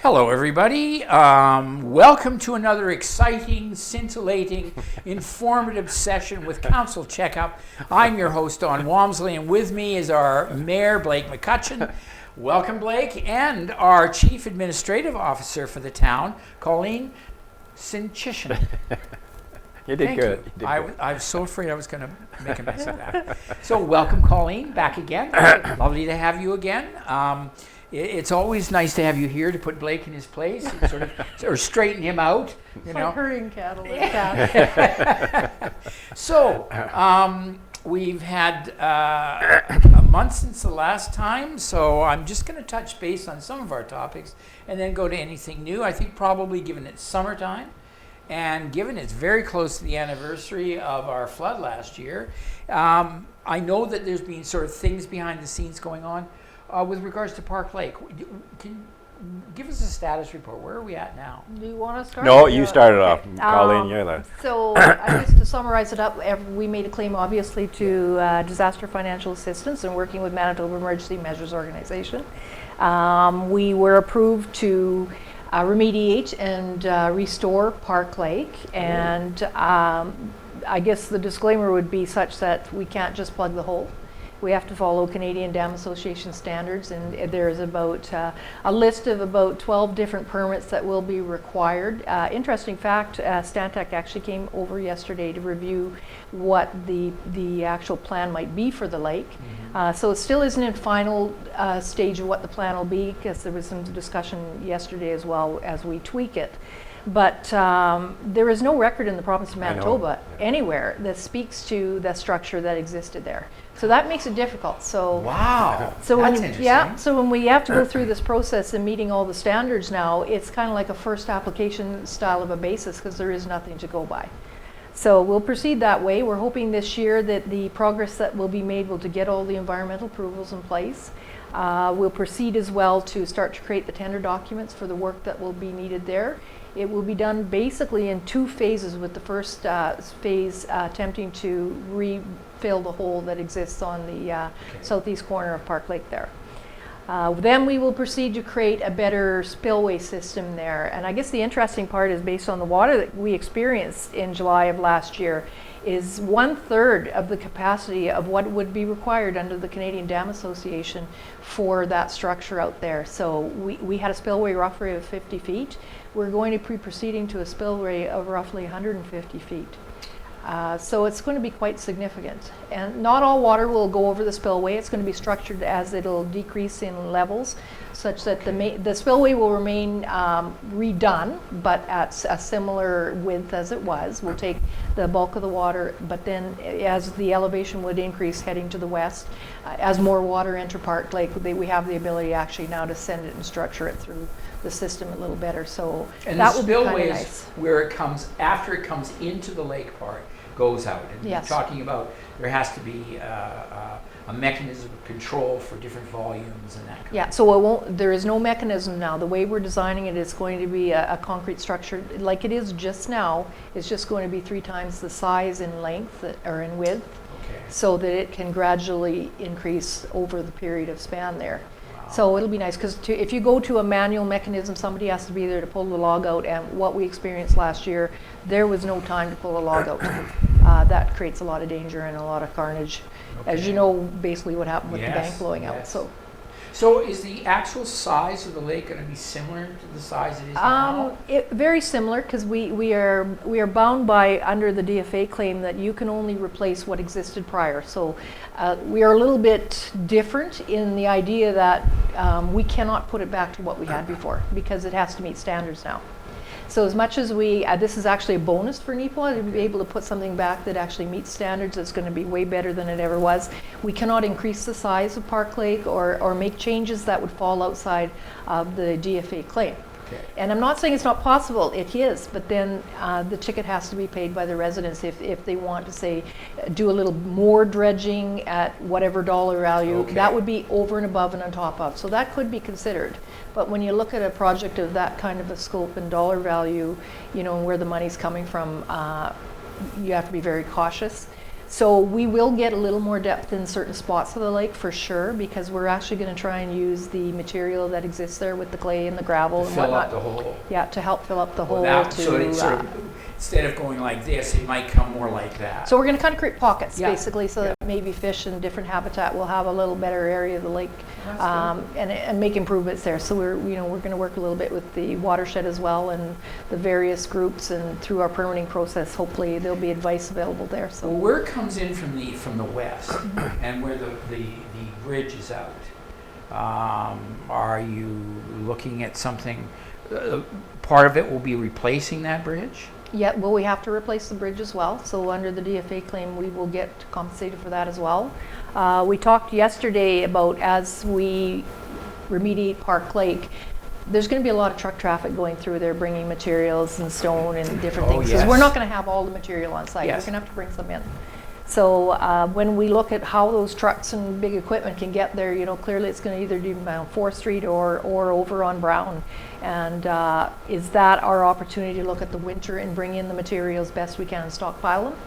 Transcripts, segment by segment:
Hello, everybody. Welcome to another exciting, scintillating, informative session with Council Checkup. I'm your host, Don Walmsley, and with me is our Mayor, Blake McCutcheon. Welcome, Blake, and our Chief Administrative Officer for the town, Colleen Synchyshyn. You did good. You did I was so afraid I was going to make a mess of that. So welcome, Colleen, back again. Lovely to have you again. It's always nice to have you here to put Blake in his place, or straighten him out. Like herding cattle. So we've had a month since the last time, so I'm just going to touch base on some of our topics and then go to anything new. I think probably given it's summertime and given it's very close to the anniversary of our flood last year, I know that there's been sort of things behind the scenes going on. With regards to Park Lake, can you give us a status report? Where are we at now? Do you want to start? No, you started off. Colleen, you're there. So I guess to summarize it up, we made a claim obviously to disaster financial assistance and working with Manitoba Emergency Measures Organization. We were approved to remediate and restore Park Lake, and I guess the disclaimer would be such that we can't just plug the hole. We have to follow Canadian Dam Association standards, and there's about a list of about 12 different permits that will be required. Interesting fact, Stantec actually came over yesterday to review what the actual plan might be for the lake. So it still isn't in final stage of what the plan will be, because there was some discussion yesterday as well as we tweak it. But there is no record in the province of Manitoba anywhere that speaks to the structure that existed there. So that makes it difficult. So wow, so that's when, interesting. Yeah, so when we have to go through this process and meeting all the standards now, it's kind of like a first application style of a basis, because there is nothing to go by. So we'll proceed that way. We're hoping this year that the progress that will be made will to get all the environmental approvals in place. We'll proceed as well to start to create the tender documents for the work that will be needed there. It will be done basically in two phases, with the first phase attempting to refill the hole that exists on the southeast corner of Park Lake there. Then we will proceed to create a better spillway system there. And I guess the interesting part is, based on the water that we experienced in July of last year, is 1/3 of the capacity of what would be required under the Canadian Dam Association for that structure out there. So we had a spillway roughly of 50 feet. We're going to be proceeding to a spillway of roughly 150 feet. So it's going to be quite significant. And not all water will go over the spillway. It's going to be structured as it'll decrease in levels, such that the spillway will remain redone, but at a similar width as it was. We'll take the bulk of the water, but then as the elevation would increase heading to the west, as more water enter Park Lake, we have the ability actually now to send it and structure it through the system a little better. So and that the would be kind spillway of is nice. where it comes, after it comes into the lake part, goes out. And Yes. you're talking about there has to be a mechanism of control for different volumes and that kind Yeah, so there is no mechanism now. The way we're designing it is going to be a concrete structure like it is just now. It's just going to be 3 times the size in length or in width, so that it can gradually increase over the period of span there. So it'll be nice, because if you go to a manual mechanism, somebody has to be there to pull the log out, and what we experienced last year, there was no time to pull a log out. That creates a lot of danger and a lot of carnage. As you know, basically what happened with the bank blowing out. So is the actual size of the lake going to be similar to the size it is now? Very similar, because we are bound by, under the DFA claim, that you can only replace what existed prior. So we are a little bit different in the idea that we cannot put it back to what we had before, because it has to meet standards now. So as much as this is actually a bonus for Neepawa to be able to put something back that actually meets standards, that's going to be way better than it ever was. We cannot increase the size of Park Lake or make changes that would fall outside of the DFA claim. And I'm not saying it's not possible, it is, but then the ticket has to be paid by the residents if they want to, say, do a little more dredging at whatever dollar value. That would be over and above and on top of. So that could be considered. But when you look at a project of that kind of a scope and dollar value, and where the money's coming from, you have to be very cautious. So we will get a little more depth in certain spots of the lake for sure, because we're actually going to try and use the material that exists there with the clay and the gravel and Fill whatnot. up the hole. Yeah, to help fill up the hole. So it sort of, instead of going like this, it might come more like that. So we're going to kind of create pockets, Yeah. basically, so that maybe fish in different habitat will have a little better area of the lake, That's and make improvements there. So we're going to work a little bit with the watershed as well, and the various groups, and through our permitting process, hopefully there'll be advice available there. So So where it comes in from the west, and where the bridge is out, are you looking at something? Part of it will be replacing that bridge. yeah, well, we have to replace the bridge as well. So under the DFA claim, we will get compensated for that as well. We talked yesterday about, as we remediate Park Lake, there's going to be a lot of truck traffic going through there, bringing materials and stone and different Oh, things. Because yes. we're not going to have all the material on site. Yes. We're going to have to bring some in. So when we look at how those trucks and big equipment can get there, clearly it's going to either be on 4th Street or over on Brown. And is that our opportunity to look at the winter and bring in the materials best we can and stockpile them?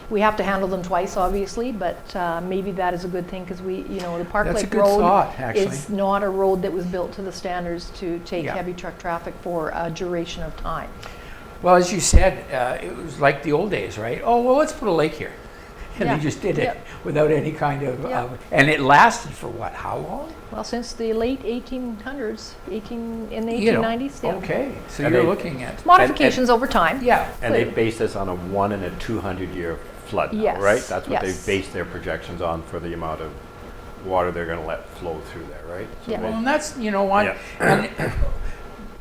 We have to handle them twice, obviously, but maybe that is a good thing, because the Park That's a Lake good Road thought, actually. is not a road that was built to the standards to take Yeah. heavy truck traffic for a duration of time. Well, as you said, it was like the old days, right? Oh, well, let's put a lake here. And Yeah. they just did it Yeah. without any kind of, Yeah. and it lasted for what, how long? Well, since the late 1800s, in the You know, 1890s, yeah. Okay, so And you're they- looking at, Modifications over time. yeah. And they Clearly. base this on a 1 in a 200-year flood now, Yes, right? That's what yes. they base their projections on for the amount of water they're going to let flow through there, right? So Yeah. Well, and that's, you know what, Yeah. and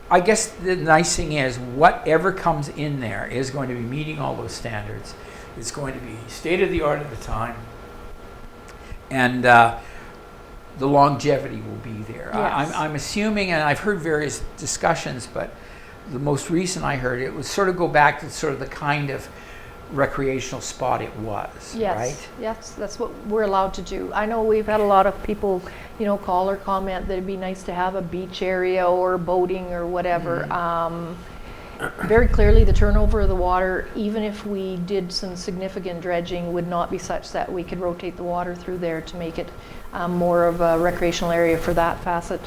I guess the nice thing is, whatever comes in there is going to be meeting all those standards. It's going to be state of the art at the time, and the longevity will be there. Yes. I'm assuming, and I've heard various discussions, but the most recent I heard, it would sort of go back to sort of the kind of recreational spot it was, Yes, right? yes, that's what we're allowed to do. I know we've had a lot of people, call or comment that it'd be nice to have a beach area or boating or whatever. Very clearly, the turnover of the water, even if we did some significant dredging, would not be such that we could rotate the water through there to make it more of a recreational area for that facet.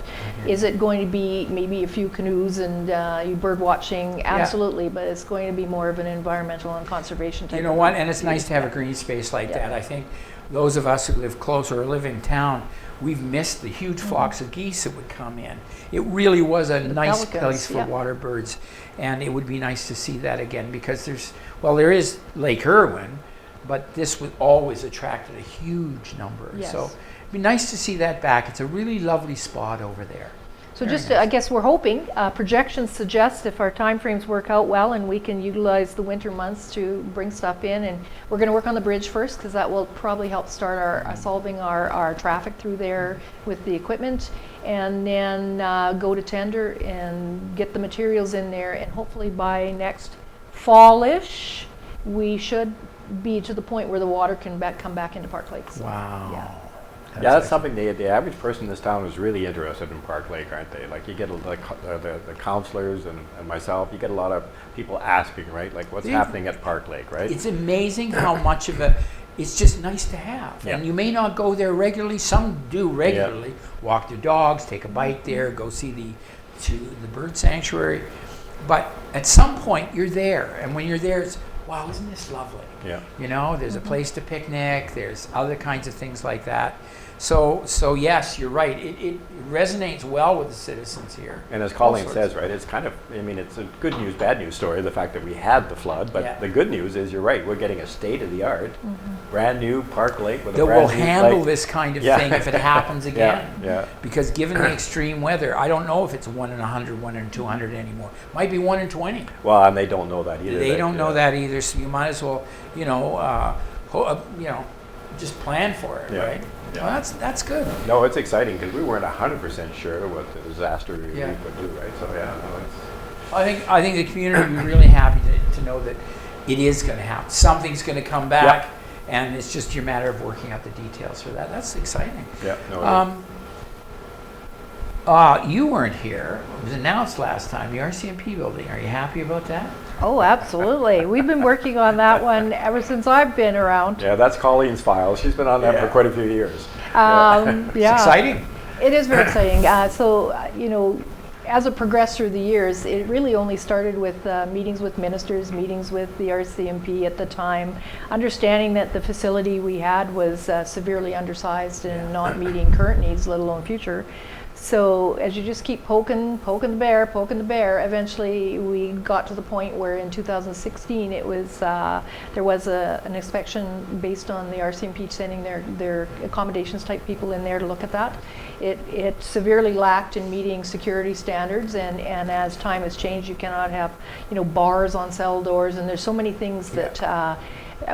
Is it going to be maybe a few canoes and you bird watching? Absolutely, but it's going to be more of an environmental and conservation type. You know what, and it's nice to have a green space like Yeah. that. I think those of us who live closer or live in town, we've missed the huge flocks of geese that would come in. It really was a nice pelicans, place for yeah. water birds, and it would be nice to see that again, because there is Lake Irwin, but this would always attracted a huge number. Yes. So it'd be nice to see that back. It's a really lovely spot over there. So Very just, nice. I guess we're hoping, projections suggest if our timeframes work out well and we can utilize the winter months to bring stuff in, and we're gonna work on the bridge first, because that will probably help start our, solving our traffic through there with the equipment, and then go to tender and get the materials in there, and hopefully by next fallish, we should be to the point where the water can come back into Park Lake. So, Wow. yeah. Yeah, that's something the average person in this town is really interested in Park Lake, aren't they? Like you get the counselors and myself, you get a lot of people asking, right? Like what's Yeah. happening at Park Lake, right? It's amazing how much of it's just nice to have. Yeah. And you may not go there regularly. Some do regularly. Walk their dogs, take a bite there, go see the bird sanctuary. But at some point you're there, and when you're there, it's, wow, isn't this lovely? Yeah. There's a place to picnic, there's other kinds of things like that. So yes, you're right. It resonates well with the citizens here. And as All Colleen sorts. says, right, it's kind of, it's a good news, bad news story, the fact that we had the flood, but Yeah. the good news is, you're right, we're getting a state-of-the-art, brand new Park Lake with a That brand will new handle lake. this kind of Yeah. thing if it happens again. Yeah. Because given the extreme weather, I don't know if it's 1 in 100, 1 in 200 anymore. Might be 1 in 20. Well, and they don't know that either. They don't know that either, so you might as well, just plan for it, Yeah. right? Yeah. Well, that's good. No, it's exciting because we weren't 100% sure what the disaster relief Yeah. would do, right? So yeah, no, it's, I think the community will be really happy to know that it is going to happen. Something's going to come back, and it's just a matter of working out the details for that. That's exciting. yeah, no, it is. You weren't here. It was announced last time, the RCMP building. Are you happy about that? Oh, absolutely. We've been working on that one ever since I've been around. Yeah, that's Colleen's file. She's been on that for quite a few years. Yeah. It's exciting. It is very exciting. You know, as it progressed through the years, it really only started with meetings with ministers, meetings with the RCMP at the time, understanding that the facility we had was severely undersized and not meeting current needs, let alone future. So as you just keep poking the bear, eventually we got to the point where in 2016 it was there was an inspection based on the RCMP sending their accommodations type people in there to look at that. It severely lacked in meeting security standards, and as time has changed, you cannot have, you know, bars on cell doors, and there's so many things that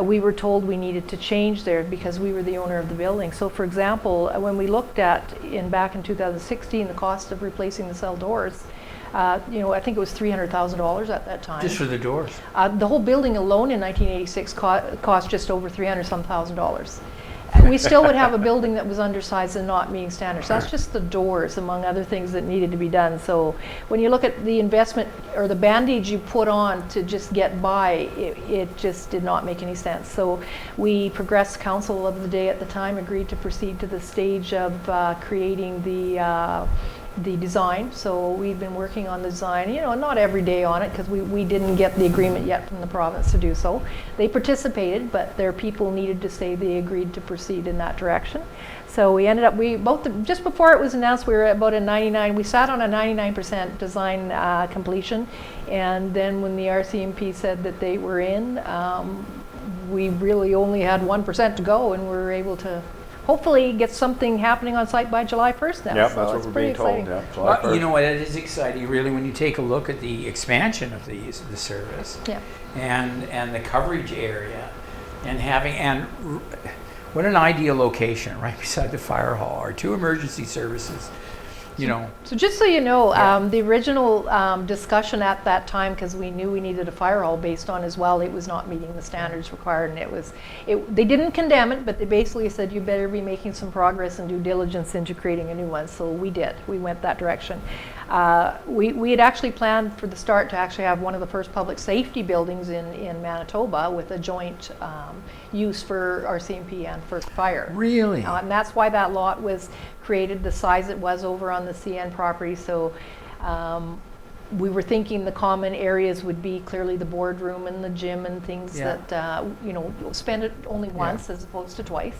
we were told we needed to change there because we were the owner of the building. So for example, when we looked at back in 2016 the cost of replacing the cell doors, you know, I think it was $300,000 at that time. Just for the doors? The whole building alone in 1986 cost just over $300,000. We still would have a building that was undersized and not meeting standards. That's just the doors, among other things that needed to be done. So when you look at the investment or the band-aid you put on to just get by, it just did not make any sense. So we progressed. Council of the day at the time agreed to proceed to the stage of creating the design. So we've been working on the design, you know, not every day on it because we didn't get the agreement yet from the province to do so. They participated, but their people needed to say they agreed to proceed in that direction. So we ended up, just before it was announced, we were at about a 99, we sat on a 99% design completion, and then when the RCMP said that they were in, we really only had 1% to go, and we were able to hopefully get something happening on site by July 1st now. Yeah, so that's what it's we're pretty being told. exciting. Yeah, July 1st. You know what, it is exciting really when you take a look at the expansion of the service and the coverage area and what an ideal location right beside the fire hall, our two emergency services, you know. So just so you know, the original discussion at that time, because we knew we needed a fire hall based on as well, it was not meeting the standards required, and they didn't condemn it, but they basically said you better be making some progress and due diligence into creating a new one. So we did. We went that direction. We had actually planned for the start to actually have one of the first public safety buildings in Manitoba with a joint use for RCMP and for fire. Really? And that's why that lot was created the size it was over on the CN property. So we were thinking the common areas would be clearly the boardroom and the gym and things that, you know, spend it only once as opposed to twice.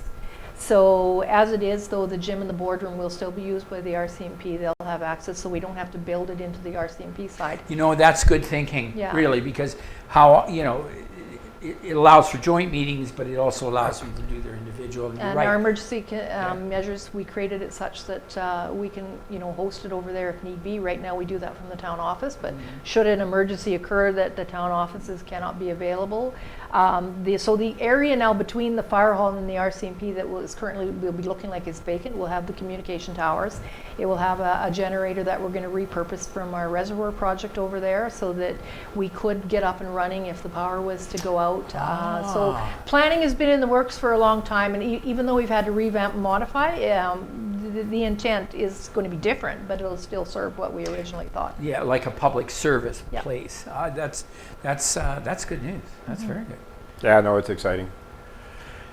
So as it is, though, the gym and the boardroom will still be used by the RCMP. They'll have access, so we don't have to build it into the RCMP side. You know, that's good thinking, really, because how, you know, it allows for joint meetings, but it also allows them to do their individual. And our emergency measures, we created it such that we can, you know, host it over there if need be. Right now we do that from the town office, but should an emergency occur that the town offices cannot be available. So the area now between the fire hall and the RCMP that is currently will be looking like it's vacant will have the communication towers. It will have a generator that we're going to repurpose from our reservoir project over there so that we could get up and running if the power was to go out. So planning has been in the works for a long time, and even though we've had to revamp and modify, the intent is going to be different, but it'll still serve what we originally thought. Yeah, like a public service place. That's good news. That's very good. Yeah, no, it's exciting.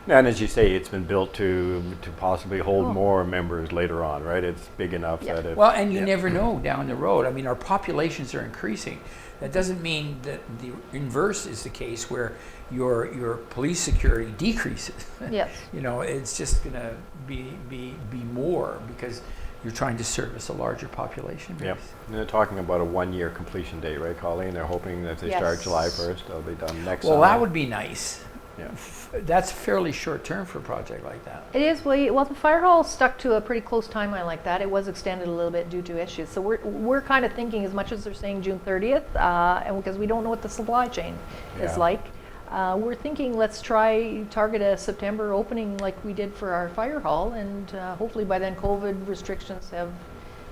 And as you say, it's been built to possibly hold more members later on, right? It's big enough that it... Well, and you never know down the road. I mean, our populations are increasing. That doesn't mean that the inverse is the case where your police security decreases. Yes. You know, it's just going to be more because you're trying to service a larger population base. Yep. And they're talking about a 1-year completion date, right, Colleen? They're hoping that if they start July 1st, they'll be done next summer. Well, that would be nice. Yeah. That's fairly short term for a project like that. It is. Well, the fire hall stuck to a pretty close timeline like that. It was extended a little bit due to issues. So we're kind of thinking, as much as they're saying June 30th, and because we don't know what the supply chain is like, we're thinking let's target a September opening like we did for our fire hall, and hopefully by then COVID restrictions have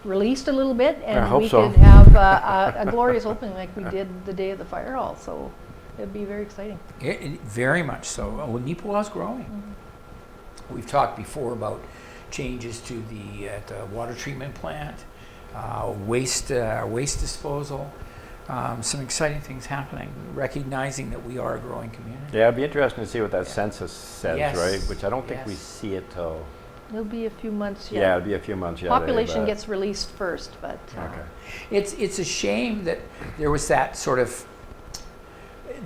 released a little bit, and we could have a glorious opening like we did the day of the fire hall. So it'd be very exciting. Very much so. Well, Neepawa's growing. We've talked before about changes to the water treatment plant. waste disposal. Some exciting things happening, recognizing that we are a growing community. Yeah, it'd be interesting to see what that census says, Yes. right? Which I don't think we Yes. see it till. It'll be a few months yet. Yeah, it'll be a few months yet. Population but- gets released first, but Okay. It's a shame that there was that sort of,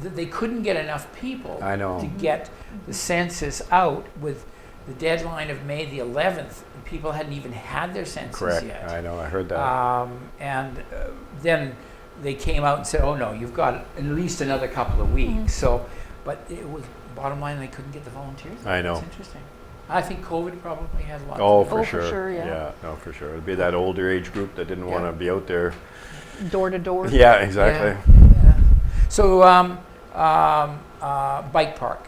that they couldn't get enough people I know. to get the census out with the deadline of May the 11th. People hadn't even had their census Correct. yet. I know. I heard that. And then they came out and said, oh no, you've got at least another couple of weeks. So, but it was, bottom line, they couldn't get the volunteers. I know. It's interesting. I think COVID probably had a lot Oh, to do for Oh, sure. for sure, yeah. Yeah, no, for sure. It'd be that older age group that didn't want Yeah. to be out there. door to door. Yeah, exactly. Yeah. So, bike park.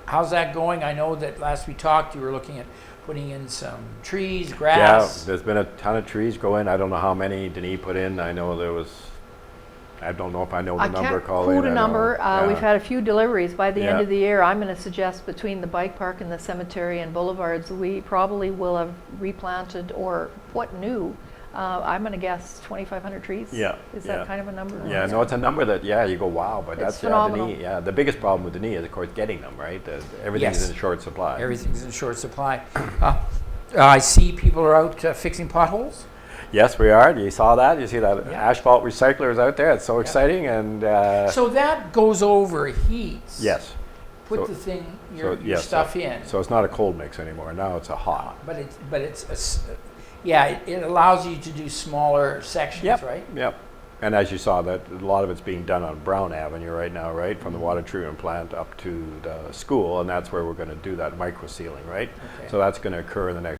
How's that going? I know that last we talked, you were looking at putting in some trees, Yeah, grass. there's been a ton of trees going. I don't know how many Denis put in. I know there was. I don't know if I know the I number, can't Colleen. quote a I know. number. Yeah. We've had a few deliveries. By the end Yeah. of the year, I'm going to suggest between the bike park and the cemetery and boulevards, we probably will have replanted or put new. I'm going to guess 2,500 trees. Yeah, Is yeah. that kind of a number? Yeah, no, it's a number that, yeah, you go, wow, but It's that's phenomenal. Denis. Yeah, the biggest problem with Denis is, of course, getting them, right? Everything's Yes. in short supply. Everything's in short supply. I see people are out fixing potholes. Yes, we are. You saw that? You see that Yeah. asphalt recyclers out there? It's so exciting. And So that goes over heats. yes. Put So- the thing, so, your yes, stuff in. So it's not a cold mix anymore. Now it's a hot. But it allows you to do smaller sections, Yep. right? Yep. And as you saw, that a lot of it's being done on Brown Avenue right now, right, Mm-hmm. from the water treatment plant up to the school, and that's where we're going to do that micro sealing, right? Okay. So that's going to occur in the next